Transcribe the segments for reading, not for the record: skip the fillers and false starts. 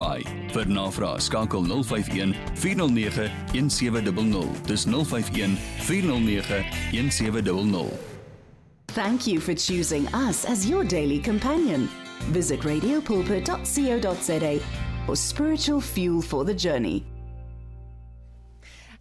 AI. Vir navrae skakel 051 409 1700. Dis 051 409 1700. Thank you for choosing us as your daily companion. Visit radiopulpit.co.za for spiritual fuel for the journey.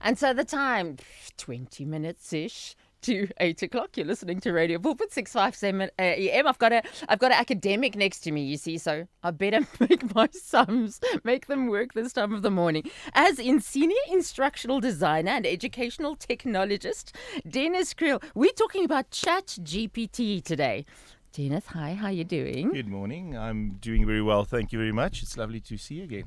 And so the time, 20 minutes-ish to 8 o'clock. You're listening to Radio Pulpit 657 AM. I've got an academic next to me, you see, so I better make my sums, make them work this time of the morning. As in senior instructional designer and educational technologist, Denis Kriel. We're talking about Chat GPT today. Denis, hi, how are you doing? Good morning. I'm doing very well. Thank you very much. It's lovely to see you again.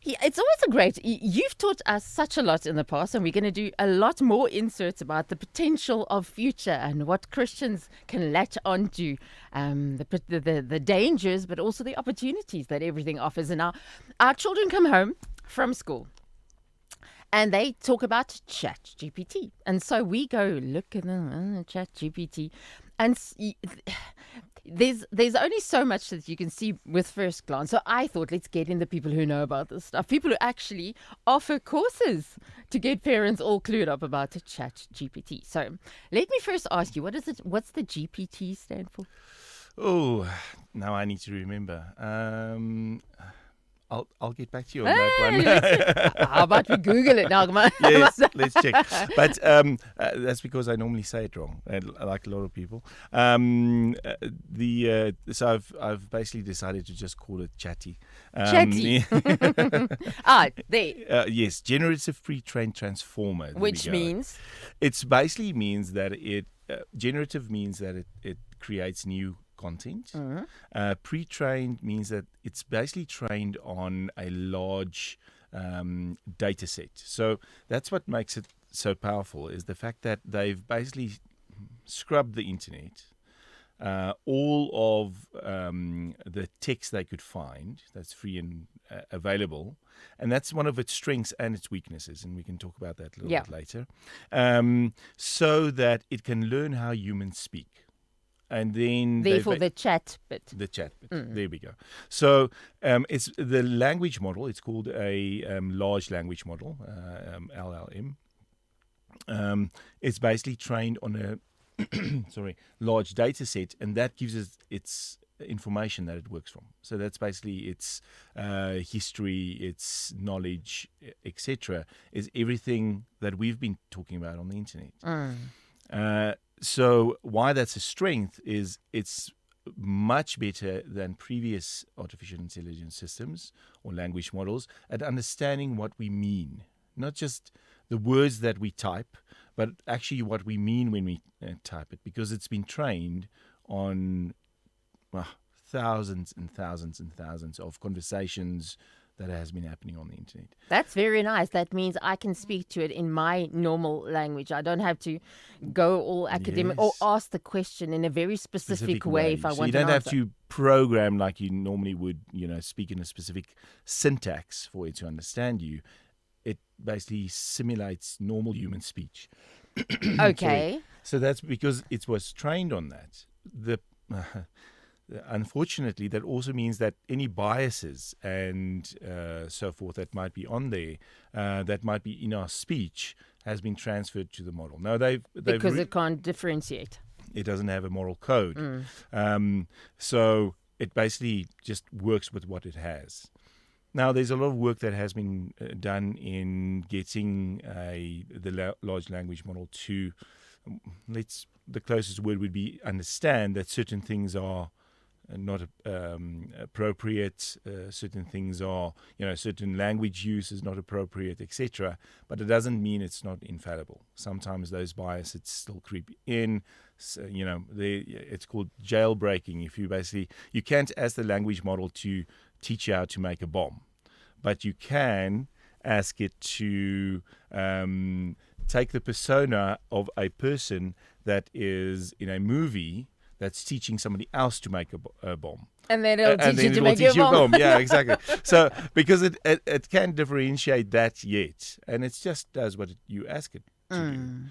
Yeah, it's always a great. You've taught us such a lot in the past, and we're going to do a lot more inserts about the potential of future and what Christians can latch onto, the dangers, but also the opportunities that everything offers. And now, our children come home from school, and they talk about Chat GPT, and so we go look at the Chat GPT, and there's only so much that you can see with first glance. So I thought, let's get in the people who know about this stuff, people who actually offer courses to get parents all clued up about Chat GPT. So let me first ask you, what's the GPT stand for? Oh, now I need to remember. I'll get back to you on that one. How about we Google it now? Yes, let's check. But that's because I normally say it wrong, like a lot of people. So I've basically decided to just call it Chatty. Chatty. There. Yes, generative pre-trained transformer. Which means? It basically means that generative means that it creates new content. Mm-hmm. Pre-trained means that it's basically trained on a large data set. So that's what makes it so powerful, is the fact that they've basically scrubbed the internet, all of the text they could find that's free and available, and that's one of its strengths and its weaknesses, and we can talk about that a little bit later, so that it can learn how humans speak. And then therefore the chat bit. The chat bit. Mm-hmm. There we go. So it's the language model. It's called a large language model, LLM. It's basically trained on a large data set, and that gives us its information that it works from. So that's basically its history, its knowledge, etc. Is everything that we've been talking about on the internet. So why that's a strength is it's much better than previous artificial intelligence systems or language models at understanding what we mean. Not just the words that we type, but actually what we mean when we type it, because it's been trained on thousands and thousands and thousands of conversations that has been happening on the internet. That's very nice. That means I can speak to it in my normal language. I don't have to go all academic or ask the question in a very specific way if I want so you don't have to program like you normally would, speak in a specific syntax for it to understand you. It basically simulates normal human speech. Okay. So that's because it was trained on that. Unfortunately, that also means that any biases and so forth that might be on there, that might be in our speech, has been transferred to the model. Now because it can't differentiate. It doesn't have a moral code. So it basically just works with what it has. Now, there's a lot of work that has been done in getting the large language model to, the closest word would be understand that certain things are not appropriate, certain things are, certain language use is not appropriate, etc. But it doesn't mean it's not infallible. Sometimes those biases still creep in. So, it's called jailbreaking. If you can't ask the language model to teach you how to make a bomb, but you can ask it to take the persona of a person that is in a movie that's teaching somebody else to make a bomb. And then it'll teach you to make a bomb. Yeah, exactly. So, because it can't differentiate that yet, and it just does what you ask it to do.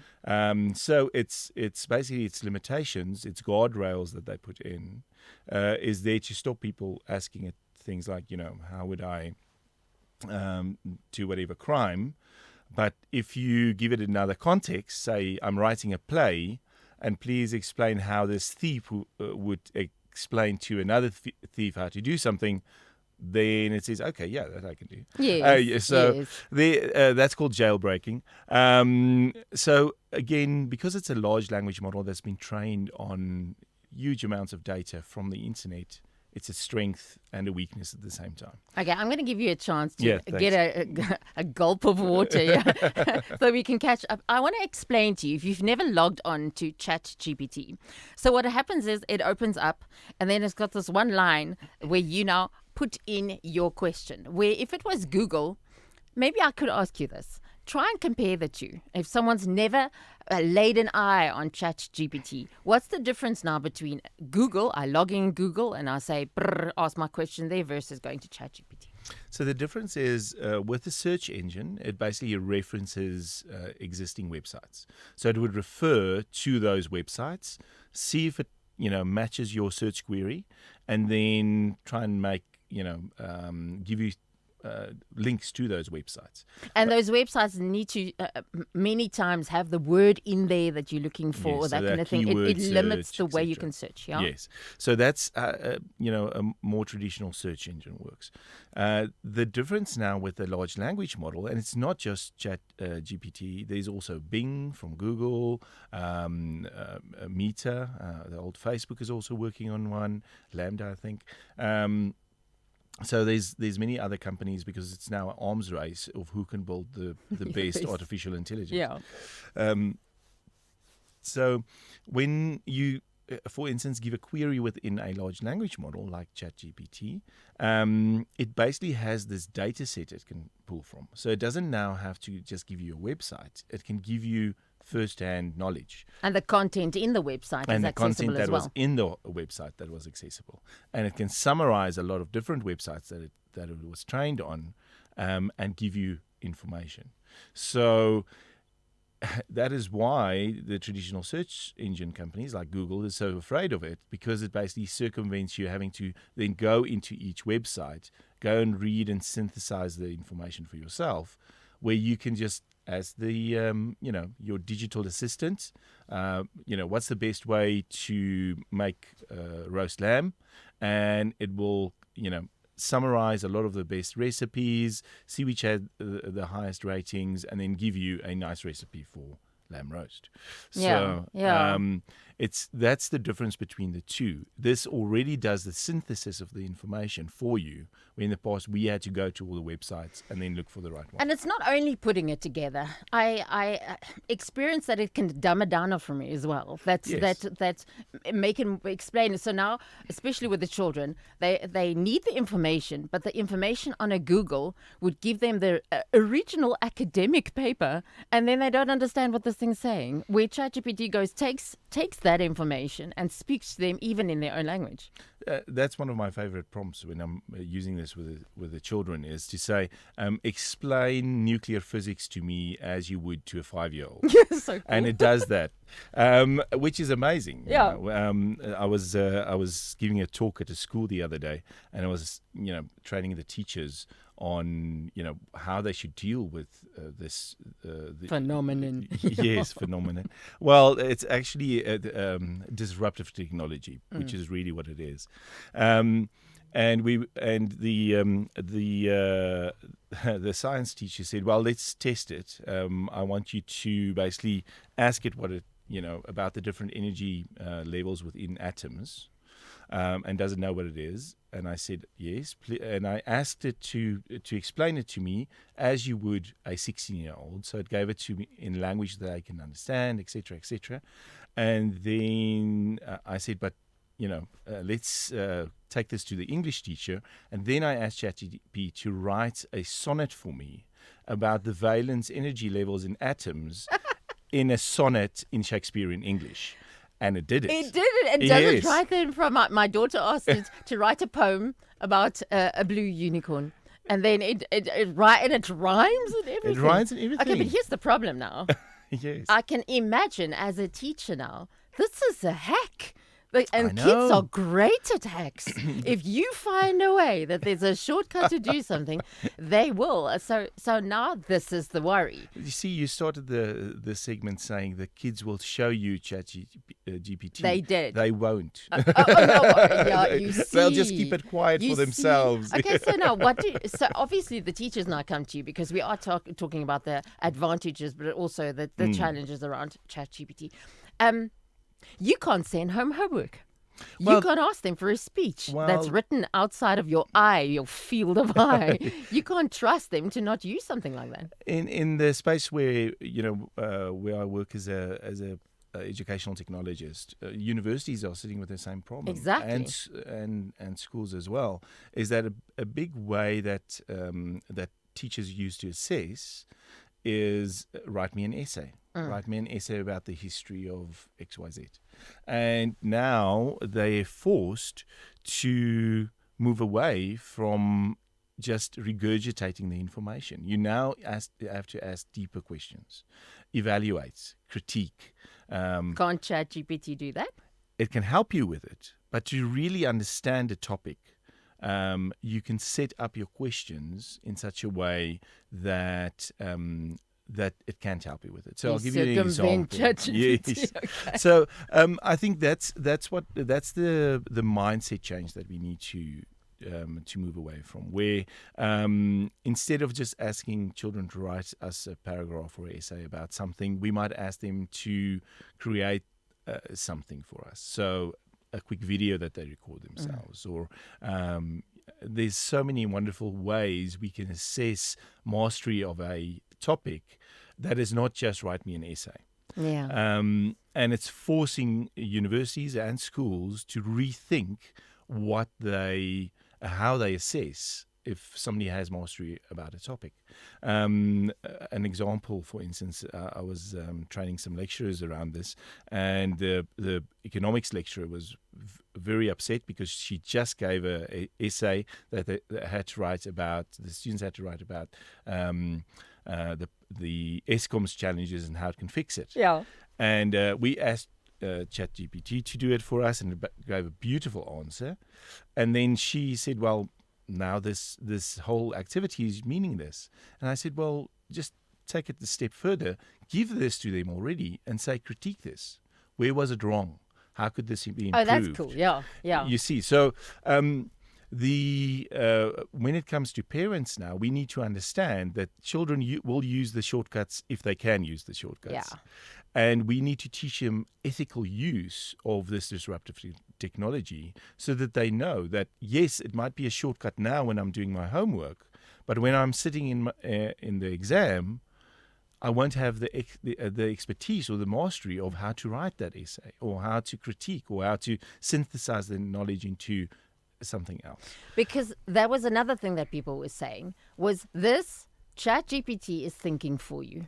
So it's basically its limitations, its guardrails that they put in, is there to stop people asking it things like, how would I do whatever crime? But if you give it another context, say I'm writing a play, and please explain how this thief would explain to another thief how to do something, then it says, okay, yeah, that I can do. Yes. So that's called jailbreaking. So again, because it's a large language model that's been trained on huge amounts of data from the internet, it's a strength and a weakness at the same time. Okay, I'm going to give you a chance to thanks. get a gulp of water here so we can catch up. I want to explain to you, if you've never logged on to Chat GPT. So what happens is it opens up and then it's got this one line where you now put in your question. Where if it was Google, maybe I could ask you this. Try and compare the two. If someone's never laid an eye on Chat GPT, what's the difference now between Google, I log in Google and I say, ask my question there, versus going to Chat GPT? So the difference is with the search engine, it basically references existing websites. So it would refer to those websites, see if it matches your search query, and then try and make give you links to those websites. And those websites need to many times have the word in there that you're looking for, Yes, or that so kind of thing. keyword It limits search, the way you etc. can search. Yeah. Yes. So that's a more traditional search engine works. The difference now with the large language model, and it's not just Chat GPT. There's also Bing from Google, Meta, the old Facebook is also working on one. Lambda, I think. So there's many other companies, because it's now an arms race of who can build the best artificial intelligence. Yeah. So when you, for instance, give a query within a large language model like ChatGPT, it basically has this data set it can pull from. So it doesn't now have to just give you a website. It can give you first-hand knowledge. And the content in the website And is the accessible content that as well. was in the website that was accessible. And it can summarize a lot of different websites that it was trained on, and give you information. So that is why the traditional search engine companies like Google is so afraid of it, because it basically circumvents you having to then go into each website, go and read and synthesize the information for yourself, where you can just, as the your digital assistant, what's the best way to make roast lamb, and it will summarize a lot of the best recipes, see which had the highest ratings, and then give you a nice recipe for lamb roast. So that's the difference between the two. This already does the synthesis of the information for you, where in the past we had to go to all the websites and then look for the right one. And it's not only putting it together. I experienced that it can dumb it down for me as well. That's make it explain it. So now, especially with the children, they need the information, but the information on a Google would give them the original academic paper, and then they don't understand what this thing's saying. Where ChatGPT goes, takes that information and speaks to them even in their own language. That's one of my favorite prompts when I'm using this with the children, is to say, explain nuclear physics to me as you would to a 5-year-old. So cool. And it does that, which is amazing. Yeah. I was giving a talk at a school the other day, and I was training the teachers on how they should deal with this phenomenon. Yes, phenomenon. Well, it's actually disruptive technology, which is really what it is. And the science teacher said, well, let's test it. I want you to basically ask it what it about the different energy levels within atoms. And does it know what it is? And I said, yes. And I asked it to explain it to me as you would a 16-year-old. So it gave it to me in language that I can understand, etc., etc. And then I said, but, let's take this to the English teacher. And then I asked ChatGPT to write a sonnet for me about the valence energy levels in atoms in a sonnet in Shakespearean English. And it did it. It did it. It does it right then. From my daughter asked it to write a poem about a blue unicorn, and then it rhymes and everything. It rhymes and everything. Okay, but here's the problem now. Yes. I can imagine as a teacher now, this is a hack. And I kids know. are great at hacks. If you find a way that there's a shortcut to do something, they will. So now this is the worry. You see, you started the segment saying the kids will show you Chat GPT. They did. They won't. No, yeah, you see. They'll just keep it quiet You for see. themselves. Okay, so now so obviously the teachers now come to you because we are talking about the advantages, but also the challenges around Chat GPT. You can't send home homework. You can't ask them for a speech that's written outside of your field of eye. You can't trust them to not use something like that. In the space where where I work as a educational technologist, universities are sitting with the same problem. Exactly. And schools as well. Is that a big way that that teachers use to assess is write me an essay. Write me an essay about the history of XYZ. And now they're forced to move away from just regurgitating the information. You now have to ask deeper questions, evaluate, critique. Can't Chat GPT do that? It can help you with it, but to really understand a topic, you can set up your questions in such a way that that it can't help you with it. So I'll give you an example. Yes. Okay. So I think that's the mindset change that we need to move away from, where instead of just asking children to write us a paragraph or essay about something, we might ask them to create something for us. So a quick video that they record themselves, or there's so many wonderful ways we can assess mastery of a topic that is not just write me an essay. Yeah. And it's forcing universities and schools to rethink how they assess if somebody has mastery about a topic. An example, for instance, I was training some lecturers around this, and the economics lecturer was very upset because she just gave a essay that they had to write about, the students had to write about the ESCOM's challenges and how it can fix it. Yeah. And we asked Chat GPT to do it for us, and it gave a beautiful answer. And then she said, well, now this whole activity is meaningless. And I said, well, just take it a step further. Give this to them already and say, critique this. Where was it wrong? How could this be improved? Oh, that's cool. Yeah, yeah. You see, so when it comes to parents now, we need to understand that children will use the shortcuts if they can use the shortcuts. Yeah. And we need to teach them ethical use of this disruptive technology so that they know that, yes, it might be a shortcut now when I'm doing my homework, but when I'm sitting in the exam, I won't have the expertise or the mastery of how to write that essay or how to critique or how to synthesize the knowledge into something else. Because that was another thing that people were saying, was this Chat GPT is thinking for you.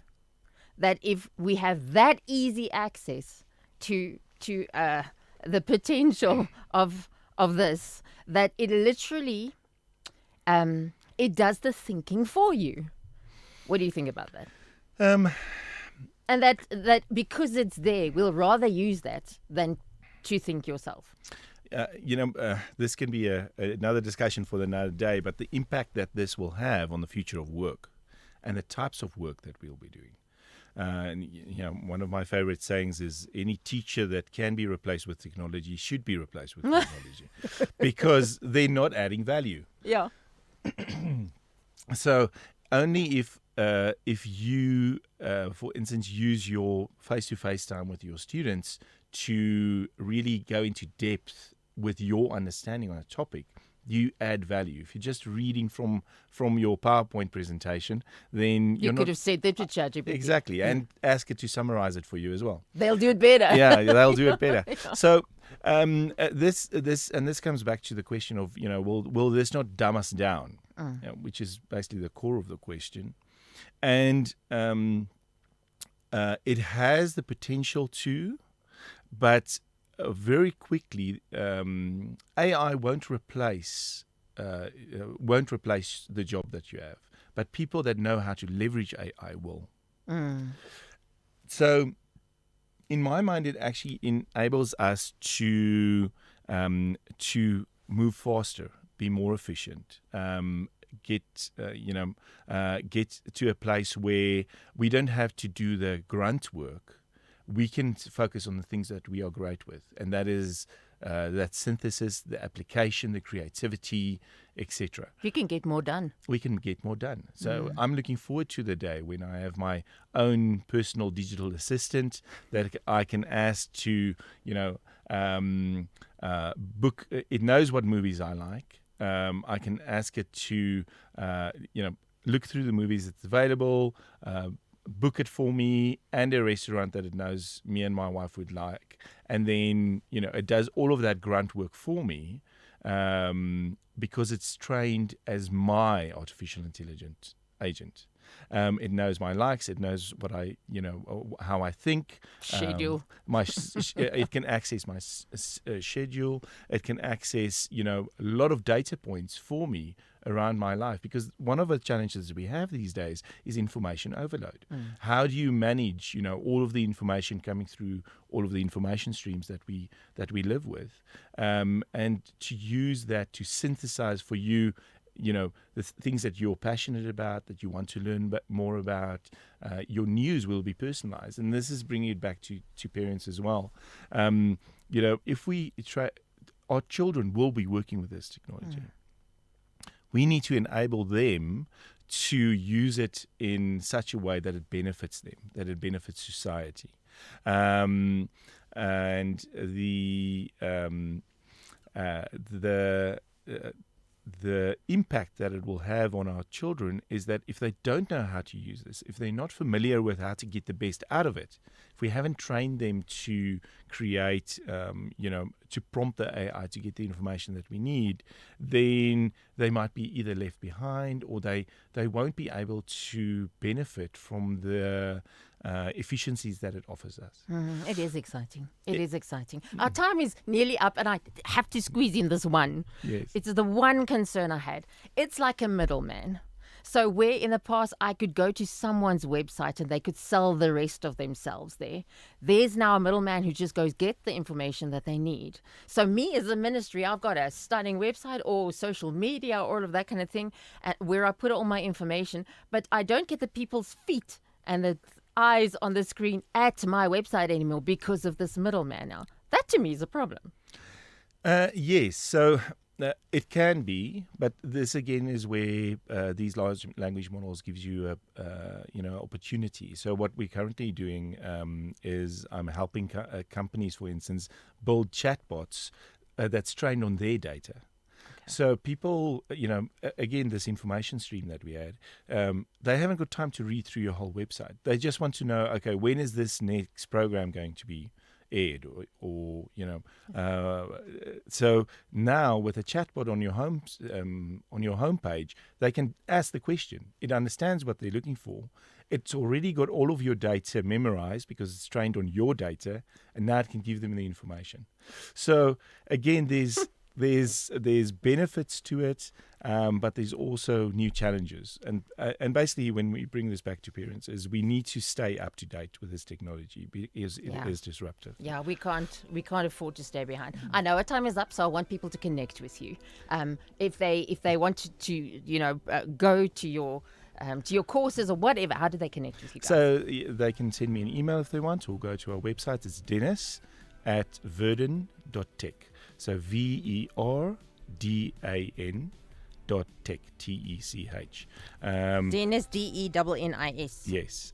That if we have that easy access to the potential of this, that it literally it does the thinking for you. What do you think about that? And that because it's there, we'll rather use that than to think yourself. This can be another discussion for another day, but the impact that this will have on the future of work and the types of work that we'll be doing. One of my favorite sayings is any teacher that can be replaced with technology should be replaced with technology because they're not adding value. Yeah. So only if you, for instance, use your face-to-face time with your students to really go into depth with your understanding on a topic, you add value. If you're just reading from your PowerPoint presentation, then you could have said that to ChatGPT. Exactly, and ask it to summarize it for you as well. They'll do it better. Yeah, they'll do it better. Yeah. So this comes back to the question of, will this not dumb us down, which is basically the core of the question, and it has the potential to, but very quickly, AI won't replace the job that you have, but people that know how to leverage AI will. So, in my mind, it actually enables us to move faster, be more efficient, get to a place where we don't have to do the grunt work. We can focus on the things that we are great with, and that is that synthesis, the application, the creativity, etc. You can get more done. We can get more done. So I'm looking forward to the day when I have my own personal digital assistant that I can ask to, book. It knows what movies I like. I can ask it to, look through the movies that's available, book it for me, and a restaurant that it knows me and my wife would like. And then, it does all of that grunt work for me because it's trained as my artificial intelligence agent. It knows my likes. It knows what how I think. Schedule. It can access my schedule. It can access, a lot of data points for me around my life, because one of the challenges we have these days is information overload. How do you manage, all of the information coming through all of the information streams that we live with, and to use that to synthesize for you, the things that you're passionate about, that you want to learn more about. Your news will be personalized, and this is bringing it back to parents as well. If we try, our children will be working with this technology. We need to enable them to use it in such a way that it benefits them, that it benefits society. And the impact that it will have on our children is that if they don't know how to use this, if they're not familiar with how to get the best out of it, if we haven't trained them to create, to prompt the AI to get the information that we need, then they might be either left behind or they won't be able to benefit from the efficiencies that it offers us. It is exciting. It is exciting. Our time is nearly up, and I have to squeeze in this one. Yes. It's the one concern I had. It's like a middleman. So where in the past I could go to someone's website and they could sell the rest of themselves there, there's now a middleman who just goes get the information that they need. So me as a ministry, I've got a stunning website or social media, all of that kind of thing, where I put all my information, but I don't get the people's feet and the eyes on the screen at my website anymore because of this middleman now. That to me is a problem. Yes, so it can be, but this again is where these large language models gives you a opportunity. So what we're currently doing is I'm helping companies, for instance, build chatbots that's trained on their data. So people, again, this information stream that we had, they haven't got time to read through your whole website. They just want to know, okay, when is this next program going to be aired, or so now with a chatbot on your homepage, they can ask the question. It understands what they're looking for. It's already got all of your data memorized because it's trained on your data, and now it can give them the information. So again, there's benefits to it, but there's also new challenges. And basically, when we bring this back to parents, is we need to stay up to date with this technology because it is disruptive. Yeah, we can't afford to stay behind. I know our time is up, so I want people to connect with you. If they want to go to your courses or whatever, how do they connect with you guys? So they can send me an email if they want, or go to our website. It's Denis@verden.tech. So VERDAN.tech, TECH. Denis, DENNIS. Yes.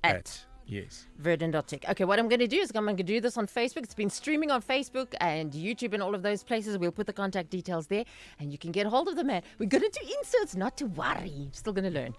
Yes. Verden.tech. Okay, what I'm going to do is I'm going to do this on Facebook. It's been streaming on Facebook and YouTube and all of those places. We'll put the contact details there and you can get hold of the man. We're going to do inserts, not to worry. Still going to learn.